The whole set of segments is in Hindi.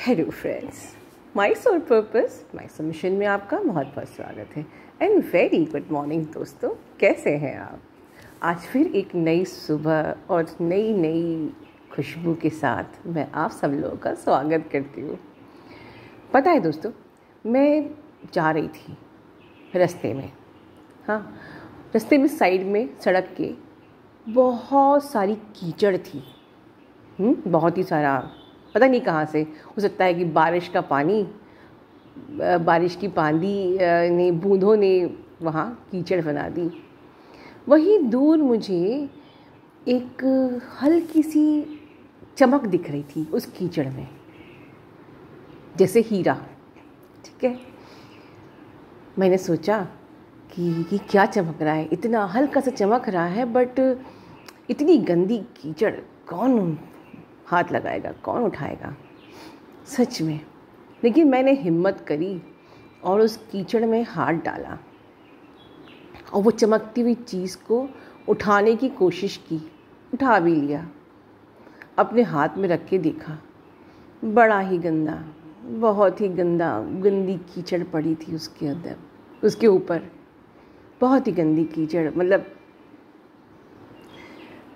Hello friends, my soul purpose my submission में आपका बहुत बहुत स्वागत है एंड वेरी गुड मॉर्निंग दोस्तों। कैसे हैं आप? आज फिर एक नई सुबह और नई खुशबू के साथ मैं आप सब लोगों का स्वागत करती हूँ। पता है दोस्तों, मैं जा रही थी रास्ते में, रास्ते में साइड में सड़क के बहुत सारी कीचड़ थी। बहुत ही सारा, पता नहीं कहाँ से, हो सकता है कि बारिश का पानी, बारिश की पानी ने, बूंदों ने वहाँ कीचड़ बना दी। वहीं दूर मुझे एक हल्की सी चमक दिख रही थी उस कीचड़ में, जैसे हीरा। ठीक है, मैंने सोचा कि क्या चमक रहा है, इतना हल्का सा चमक रहा है, बट इतनी गंदी कीचड़ कौन हाथ लगाएगा, कौन उठाएगा सच में। लेकिन मैंने हिम्मत करी और उस कीचड़ में हाथ डाला और वो चमकती हुई चीज़ को उठाने की कोशिश की। उठा भी लिया, अपने हाथ में रख के देखा, बड़ा ही गंदा, बहुत ही गंदी कीचड़ पड़ी थी उसके अंदर, उसके ऊपर बहुत ही गंदी कीचड़, मतलब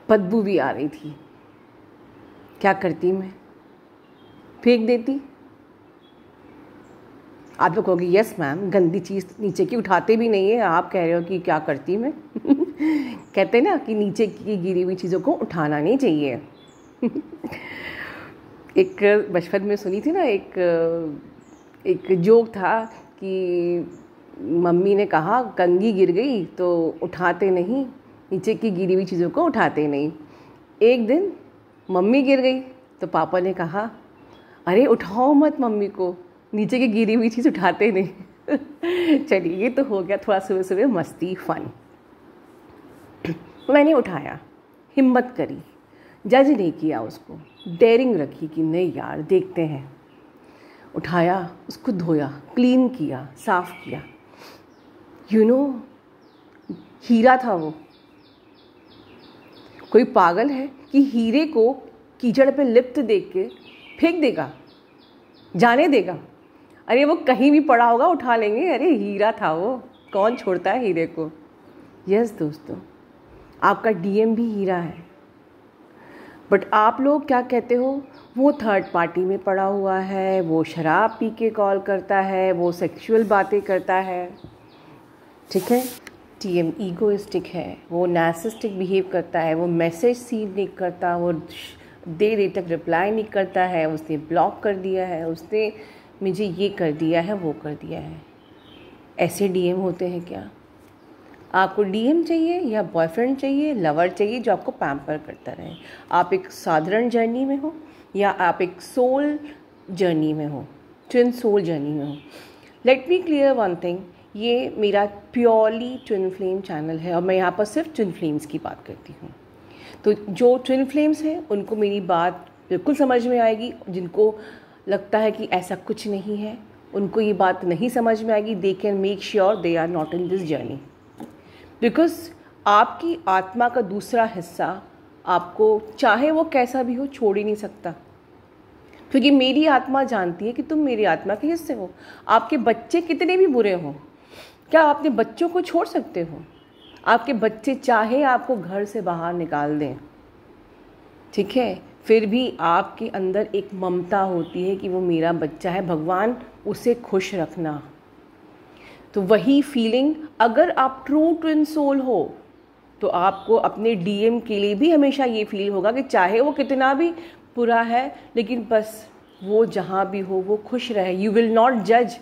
बदबू भी आ रही थी। क्या करती मैं? फेंक देती। आप लोग कहोगे यस मैम, गंदी चीज़ नीचे की उठाते भी नहीं है, आप कह रहे हो कि क्या करती मैं? कहते हैं ना कि नीचे की गिरी हुई चीज़ों को उठाना नहीं चाहिए। एक बचपन में सुनी थी ना, एक जोक था कि मम्मी ने कहा कंघी गिर गई तो उठाते नहीं, नीचे की गिरी हुई चीज़ों को उठाते नहीं। एक दिन मम्मी गिर गई तो पापा ने कहा अरे उठाओ मत मम्मी को, नीचे की गिरी हुई चीज़ उठाते नहीं। चलिए, ये तो हो गया थोड़ा सुबह सुबह मस्ती, फन। मैंने उठाया, हिम्मत करी, जज नहीं किया उसको, डेयरिंग रखी कि नहीं यार देखते हैं। उठाया, उसको धोया, क्लीन किया, साफ किया। हीरा था वो। कोई पागल है कि हीरे को कीचड़ पे लिप्त देख के फेंक देगा, जाने देगा? अरे वो कहीं भी पड़ा होगा, उठा लेंगे। अरे हीरा था वो, कौन छोड़ता है हीरे को? यस दोस्तों, आपका डीएम भी हीरा है, बट आप लोग क्या कहते हो? वो थर्ड पार्टी में पड़ा हुआ है, वो शराब पी के कॉल करता है, वो सेक्सुअल बातें करता है। ठीक है, टीएम ईगोइस्टिक है, वो नार्सिसिस्टिक बिहेव करता है, वो मैसेज सीव नहीं करता, वो देर तक रिप्लाई नहीं करता है, उसने ब्लॉक कर दिया है, उसने मुझे ये कर दिया है, वो कर दिया है। ऐसे डीएम होते हैं क्या? आपको डीएम चाहिए या बॉयफ्रेंड चाहिए, लवर चाहिए जो आपको पैम्पर करता रहे? आप एक साधारण जर्नी में हो या आप एक सोल जर्नी में हो, ट्विन सोल जर्नी में हो? Let me clear one thing, ये मेरा प्योरली ट्विन फ्लेम चैनल है और मैं यहाँ पर सिर्फ ट्विन फ्लेम्स की बात करती हूँ। तो जो ट्विन फ्लेम्स हैं उनको मेरी बात बिल्कुल समझ में आएगी। जिनको लगता है कि ऐसा कुछ नहीं है, उनको ये बात नहीं समझ में आएगी। They can make sure they are not in this journey, because आपकी आत्मा का दूसरा हिस्सा आपको, चाहे वो कैसा भी हो, छोड़ ही नहीं सकता। क्योंकि मेरी आत्मा जानती है कि तुम मेरी आत्मा के हिस्से हो। आपके बच्चे कितने भी बुरे हों, क्या आप अपने बच्चों को छोड़ सकते हो? आपके बच्चे चाहे आपको घर से बाहर निकाल दें, ठीक है, फिर भी आपके अंदर एक ममता होती है कि वो मेरा बच्चा है, भगवान उसे खुश रखना। तो वही फीलिंग, अगर आप ट्रू ट्विन सोल हो तो आपको अपने डीएम के लिए भी हमेशा ये फील होगा कि चाहे वो कितना भी बुरा है, लेकिन बस वो जहाँ भी हो वो खुश रहे। यू विल नॉट जज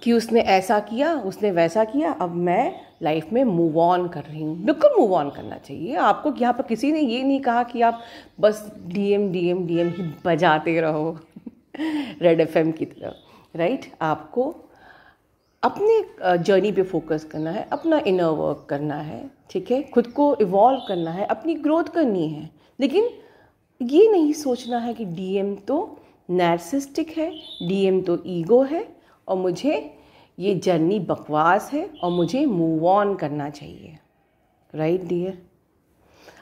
कि उसने ऐसा किया, उसने वैसा किया, अब मैं लाइफ में मूव ऑन कर रही हूँ। बिल्कुल मूव ऑन करना चाहिए आपको। यहाँ पर किसी ने ये नहीं कहा कि आप बस डीएम डीएम डीएम ही बजाते रहो रेड एफएम की तरह, राइट? आपको अपने जर्नी पे फोकस करना है, अपना इनर वर्क करना है, ठीक है, खुद को इवॉल्व करना है, अपनी ग्रोथ करनी है। लेकिन ये नहीं सोचना है कि डीएम तो नार्सिसिस्टिक है, डीएम तो ईगो है और मुझे ये जर्नी बकवास है और मुझे मूव ऑन करना चाहिए। Right dear?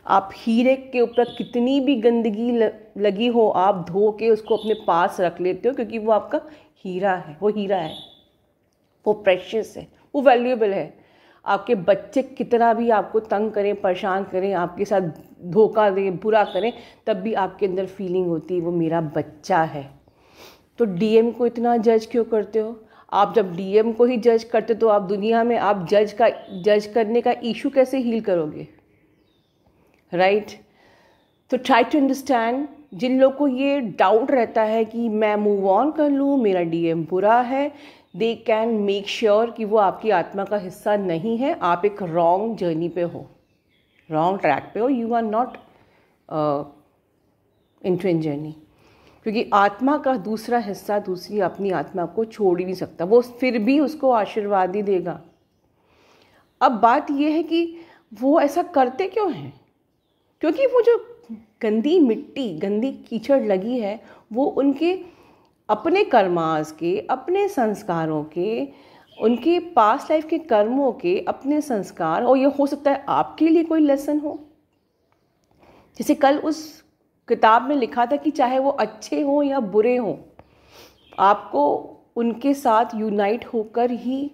आप हीरे के ऊपर कितनी भी गंदगी लगी हो आप धो के उसको अपने पास रख लेते हो, क्योंकि वो आपका हीरा है, वो हीरा है, वो प्रेशियस है, वो वैल्यूएबल है। आपके बच्चे कितना भी आपको तंग करें, परेशान करें, आपके साथ धोखा दें, बुरा करें, तब भी आपके अंदर फीलिंग होती है वो मेरा बच्चा है। तो डीएम को इतना जज क्यों करते हो? आप जब डीएम को ही जज करते तो आप दुनिया में आप जज करने का इशू कैसे हील करोगे, राइट? तो ट्राई टू अंडरस्टैंड। जिन लोगों को ये डाउट रहता है कि मैं मूव ऑन कर लूँ, मेरा डीएम बुरा है, दे कैन मेक श्योर कि वो आपकी आत्मा का हिस्सा नहीं है। आप एक रॉन्ग जर्नी पे हो, रॉन्ग ट्रैक पे हो, you are not in twin journey. क्योंकि आत्मा का दूसरा हिस्सा दूसरी अपनी आत्मा को छोड़ ही नहीं सकता, वो फिर भी उसको आशीर्वाद ही देगा। अब बात यह है कि वो ऐसा करते क्यों हैं? क्योंकि वो जो गंदी मिट्टी, गंदी कीचड़ लगी है, वो उनके अपने कर्मास के, अपने संस्कारों के, उनके पास्ट लाइफ के कर्मों के अपने संस्कार, और ये हो सकता है आपके लिए कोई लेसन हो। जैसे कल उस किताब में लिखा था कि चाहे वो अच्छे हों या बुरे हों, आपको उनके साथ यूनाइट होकर ही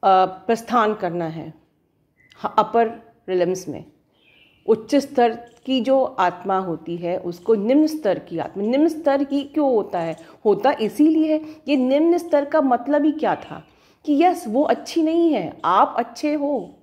प्रस्थान करना है अपर रिलम्स में। उच्च स्तर की जो आत्मा होती है उसको निम्न स्तर की आत्मा, निम्न स्तर की क्यों होता है? होता इसीलिए है। ये निम्न स्तर का मतलब ही क्या था कि यस वो अच्छी नहीं है, आप अच्छे हो,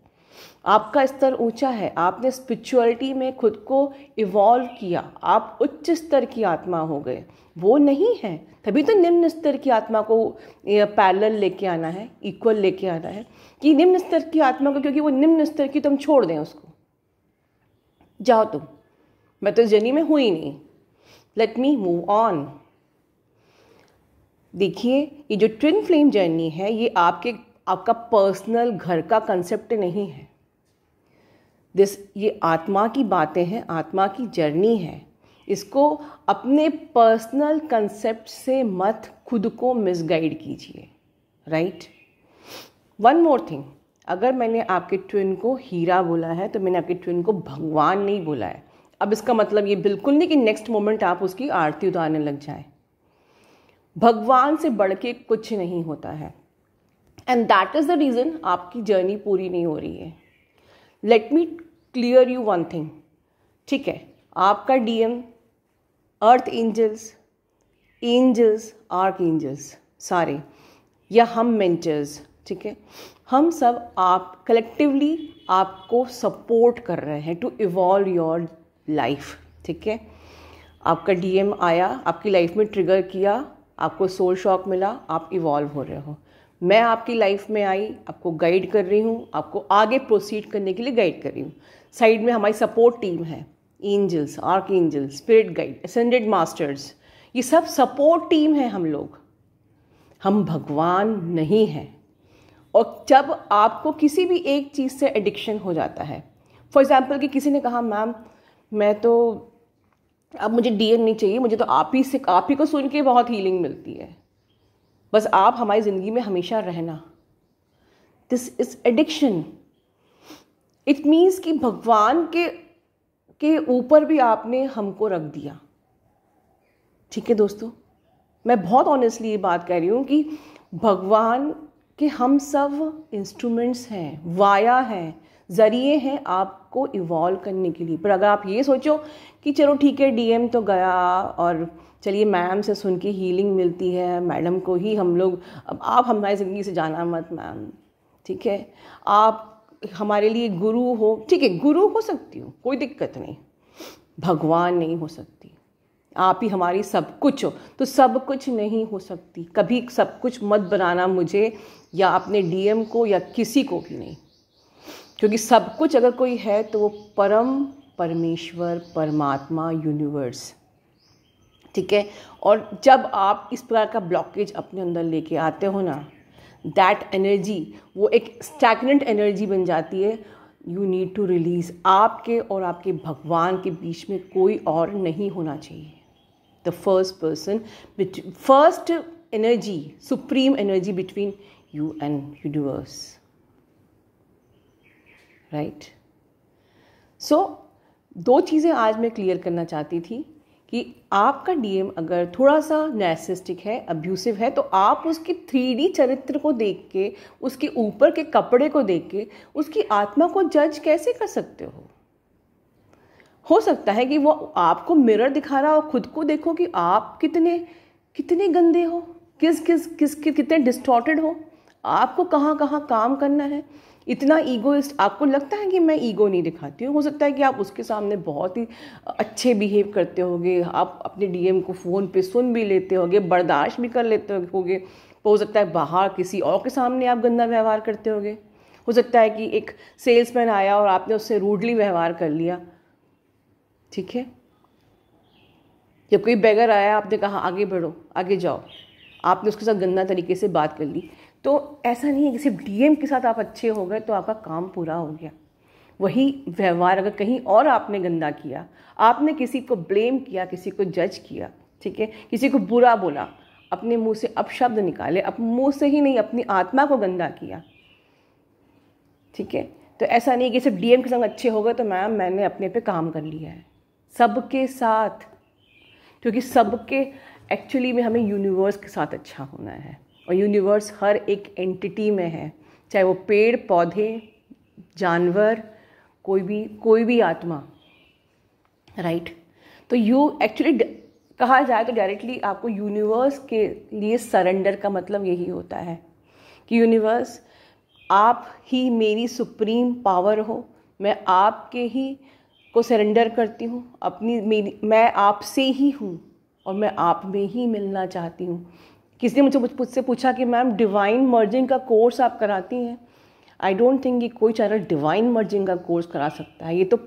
आपका स्तर ऊंचा है, आपने स्पिरिचुअलिटी में खुद को इवॉल्व किया, आप उच्च स्तर की आत्मा हो गए। वो नहीं है, तभी तो निम्न स्तर की आत्मा को पैरेलल लेके आना है, इक्वल लेके आना है कि निम्न स्तर की आत्मा को, क्योंकि वो निम्न स्तर की, तुम छोड़ दें उसको, जाओ तुम, मैं तो इस जर्नी में हुई नहीं, लेट मी मूव ऑन। देखिए ये जो ट्विन फ्लेम जर्नी है ये आपका पर्सनल घर का कंसेप्ट नहीं है। ये आत्मा की बातें हैं, आत्मा की जर्नी है। इसको अपने पर्सनल कंसेप्ट से मत खुद को मिसगाइड कीजिए, राइट? वन मोर थिंग, अगर मैंने आपके ट्विन को हीरा बोला है तो मैंने आपके ट्विन को भगवान नहीं बोला है। अब इसका मतलब ये बिल्कुल नहीं कि नेक्स्ट मोमेंट आप उसकी आरती उतारने लग जाएं। भगवान से बढ़ के कुछ नहीं होता है, and that is the reason आपकी जर्नी पूरी नहीं हो रही है। Let me clear you one thing, ठीक है? आपका डीएम, अर्थ एंजल्स, एंजल्स, आर्क एंजल्स सारे, या हम मेंटर्स, ठीक है, हम सब आप कलेक्टिवली आपको सपोर्ट कर रहे हैं टू इवॉल्व योर लाइफ, ठीक है? आपका डीएम आया, आपकी लाइफ में ट्रिगर किया, आपको सोल शॉक मिला, आप इवॉल्व हो रहे हो। मैं आपकी लाइफ में आई, आपको गाइड कर रही हूँ, आपको आगे प्रोसीड करने के लिए गाइड कर रही हूँ। साइड में हमारी सपोर्ट टीम है, angels, archangels, spirit guide, ascended masters, ये सब सपोर्ट टीम है हम लोग। हम भगवान नहीं हैं। और जब आपको किसी भी एक चीज़ से एडिक्शन हो जाता है, फॉर एग्जाम्पल कि किसी ने कहा मैम मैं तो अब मुझे डीएम नहीं चाहिए, मुझे तो आप ही को सुन के बहुत हीलिंग मिलती है, बस आप हमारी ज़िंदगी में हमेशा रहना, this is addiction. It means कि भगवान के ऊपर भी आपने हमको रख दिया, ठीक है दोस्तों? मैं बहुत ऑनेस्टली ये बात कह रही हूँ कि भगवान के हम सब इंस्ट्रूमेंट्स हैं, वाया हैं, ज़रिए हैं आपको इवॉल्व करने के लिए। पर अगर आप ये सोचो कि चलो ठीक है डीएम तो गया और चलिए मैम से सुन के हीलिंग मिलती है, मैडम को ही हम लोग, अब आप हमारी ज़िंदगी से जाना मत मैम, ठीक है? आप हमारे लिए गुरु हो, ठीक है, गुरु हो सकती हो, कोई दिक्कत नहीं, भगवान नहीं हो सकती। आप ही हमारी सब कुछ हो, तो सब कुछ नहीं हो सकती। कभी सब कुछ मत बनाना मुझे या अपने डीएम को या किसी को भी नहीं, क्योंकि सब कुछ अगर कोई है तो वो परम परमेश्वर, परमात्मा, यूनिवर्स, ठीक है? और जब आप इस प्रकार का ब्लॉकेज अपने अंदर लेके आते हो ना, दैट एनर्जी वो एक स्टैग्नेंट एनर्जी बन जाती है। You need to release. आपके और आपके भगवान के बीच में कोई और नहीं होना चाहिए। The first person, first energy, supreme energy between you and universe, right? So दो चीज़ें आज मैं क्लियर करना चाहती थी कि आपका डीएम अगर थोड़ा सा नैर्सिस्टिक है, अब्यूसिव है, तो आप उसकी 3D चरित्र को देख के, उसके ऊपर के कपड़े को देख के उसकी आत्मा को जज कैसे कर सकते हो सकता है कि वो आपको मिरर दिखा रहा हो, खुद को देखो कि आप कितने कितने गंदे हो, कितने डिस्टॉर्टेड हो, आपको कहाँ कहाँ काम करना है। इतना ईगोइस्ट आपको लगता है कि मैं ईगो नहीं दिखाती हूँ। हो सकता है कि आप उसके सामने बहुत ही अच्छे बिहेव करते होगे, आप अपने डीएम को फ़ोन पे सुन भी लेते होगे, बर्दाश्त भी कर लेते होगे। हो सकता है बाहर किसी और के सामने आप गंदा व्यवहार करते होगे। हो सकता है कि एक सेल्समैन आया और आपने उससे रूडली व्यवहार कर लिया, ठीक है। जब कोई बेगर आया, आपने कहा आगे बढ़ो, आगे जाओ, आपने उसके साथ गंदा तरीके से बात कर ली। तो ऐसा नहीं है कि सिर्फ डीएम के साथ आप अच्छे हो गए तो आपका काम पूरा हो गया। वही व्यवहार अगर कहीं और आपने गंदा किया, आपने किसी को ब्लेम किया, किसी को जज किया, ठीक है, किसी को बुरा बोला, अपने मुंह से अपशब्द निकाले, मुंह से ही नहीं अपनी आत्मा को गंदा किया, ठीक है, तो ऐसा नहीं कि सिर्फ डीएम के संग अच्छे हो गए तो मैम मैंने अपने पे काम कर लिया है। सबके साथ, क्योंकि सबके एक्चुअली में हमें यूनिवर्स के साथ अच्छा होना है, और यूनिवर्स हर एक एंटिटी में है, चाहे वो पेड़ पौधे, जानवर, कोई भी आत्मा, राइट। तो यू एक्चुअली कहा जाए तो डायरेक्टली आपको यूनिवर्स के लिए सरेंडर का मतलब यही होता है कि यूनिवर्स आप ही मेरी सुप्रीम पावर हो, मैं आपके ही को सरेंडर करती हूँ, मैं आपसे ही हूँ और मैं आप में ही मिलना चाहती हूँ। किसी ने मुझसे पूछा कि मैम डिवाइन मर्जिंग का कोर्स आप कराती हैं। आई डोंट थिंक कि कोई चैनल डिवाइन मर्जिंग का कोर्स करा सकता है। ये तो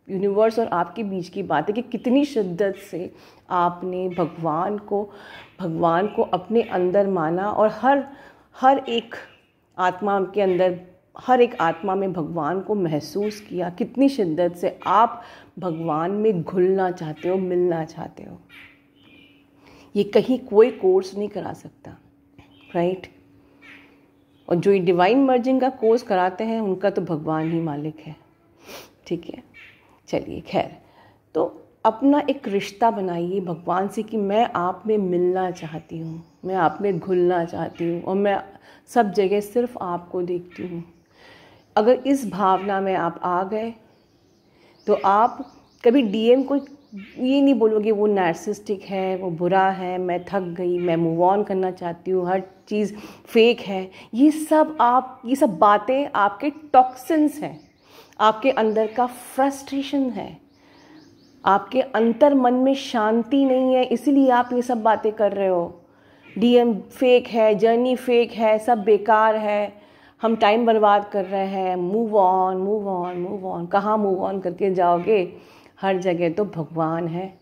यूनिवर्स और आपके बीच की बात है कि कितनी शिद्दत से आपने भगवान को अपने अंदर माना, और हर एक आत्मा के अंदर, हर एक आत्मा में भगवान को महसूस किया। कितनी शिद्दत से आप भगवान में घुलना चाहते हो, मिलना चाहते हो। ये कहीं कोई कोर्स नहीं करा सकता, राइट। और जो ये डिवाइन मर्जिंग का कोर्स कराते हैं उनका तो भगवान ही मालिक है, ठीक है। चलिए खैर, तो अपना एक रिश्ता बनाइए भगवान से कि मैं आप में मिलना चाहती हूँ, मैं आप में घुलना चाहती हूँ, और मैं सब जगह सिर्फ आपको देखती हूँ। अगर इस भावना में आप आ गए तो आप कभी डीएम को ये नहीं बोलोगे वो नार्सिस्टिक है, वो बुरा है, मैं थक गई, मैं मूव ऑन करना चाहती हूँ, हर चीज़ फेक है। ये सब बातें आपके टॉक्सिन्स हैं, आपके अंदर का फ्रस्ट्रेशन है, आपके अंतर मन में शांति नहीं है, इसीलिए आप ये सब बातें कर रहे हो। डीएम फेक है, जर्नी फेक है, सब बेकार है, हम टाइम बर्बाद कर रहे हैं, move on move on move on. कहाँ मूव ऑन करके जाओगे? हर जगह तो भगवान है,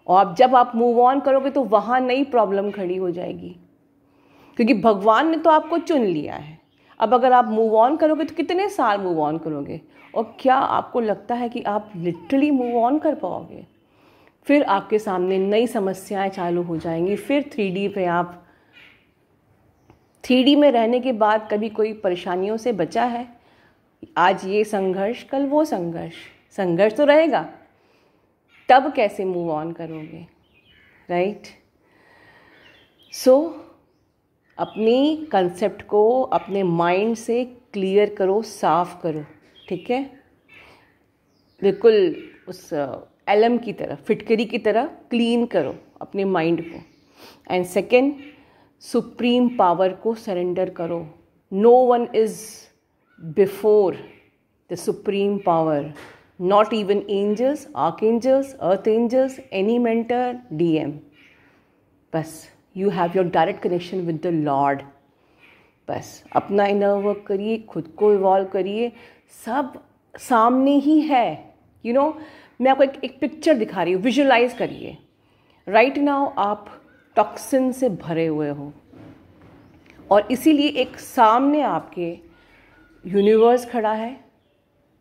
और जब आप मूव ऑन करोगे तो वहाँ नई प्रॉब्लम खड़ी हो जाएगी, क्योंकि भगवान ने तो आपको चुन लिया है। अब अगर आप मूव ऑन करोगे तो कितने साल मूव ऑन करोगे, और क्या आपको लगता है कि आप लिटरली मूव ऑन कर पाओगे? फिर आपके सामने नई समस्याएं चालू हो जाएंगी। फिर 3D पे आप 3D में रहने के बाद कभी कोई परेशानियों से बचा है? आज ये संघर्ष, कल वो संघर्ष तो रहेगा, तब कैसे मूव ऑन करोगे, राइट। सो अपनी कंसेप्ट को अपने माइंड से क्लियर करो, साफ करो, ठीक है। बिल्कुल उस एलम की तरह, फिटकरी की तरह क्लीन करो अपने माइंड को। एंड सेकेंड, सुप्रीम पावर को सरेंडर करो। No one is before the supreme power, not even angels, archangels, earth angels, any mentor, DM. बस you have your direct connection with the Lord. बस अपना इनर वर्क करिए, खुद को इवॉल्व करिए, सब सामने ही है। यू नो, मैं आपको एक पिक्चर दिखा रही हूँ, विजुअलाइज करिए। राइट नाउ आप टॉक्सिन से भरे हुए हो, और इसीलिए एक सामने आपके यूनिवर्स खड़ा है,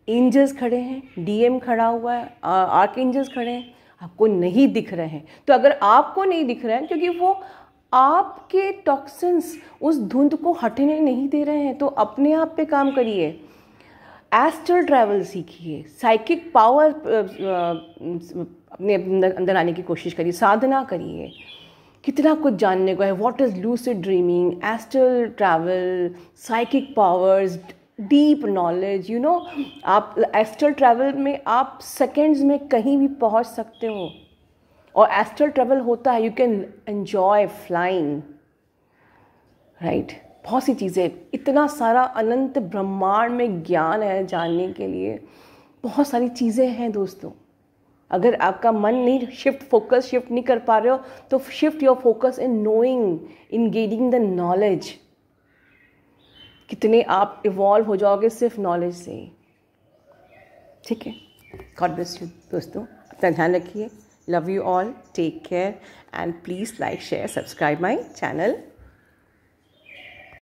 एंजल्स खड़े हैं, डीएम खड़ा हुआ है, आर्क एंजल्स खड़े हैं, आपको नहीं दिख रहे हैं। तो अगर आपको नहीं दिख रहे हैं क्योंकि वो आपके टॉक्सिन्स उस धुंध को हटने नहीं दे रहे हैं, तो अपने आप पे काम करिए। एस्ट्रल ट्रैवल सीखिए, साइकिक पावर अपने अंदर अंदर आने की कोशिश करिए, साधना करिए। कितना कुछ जानने को है। What is lucid dreaming, astral travel, psychic powers, deep knowledge, you know. आप एस्ट्रल ट्रैवल में आप सेकंड्स में कहीं भी पहुंच सकते हो, और एस्ट्रल ट्रैवल होता है, you can enjoy flying, right. बहुत सी चीज़ें, इतना सारा अनंत ब्रह्मांड में ज्ञान है जानने के लिए, बहुत सारी चीज़ें हैं दोस्तों। अगर आपका मन नहीं फोकस शिफ्ट नहीं कर पा रहे हो, तो shift your focus in knowing, in gaining the knowledge. कितने आप इवॉल्व हो जाओगे सिर्फ नॉलेज से ही। ठीक है, गॉड ब्लेस यू दोस्तों, अपना ध्यान रखिए। Love you all, take care, and please like, share, subscribe my channel.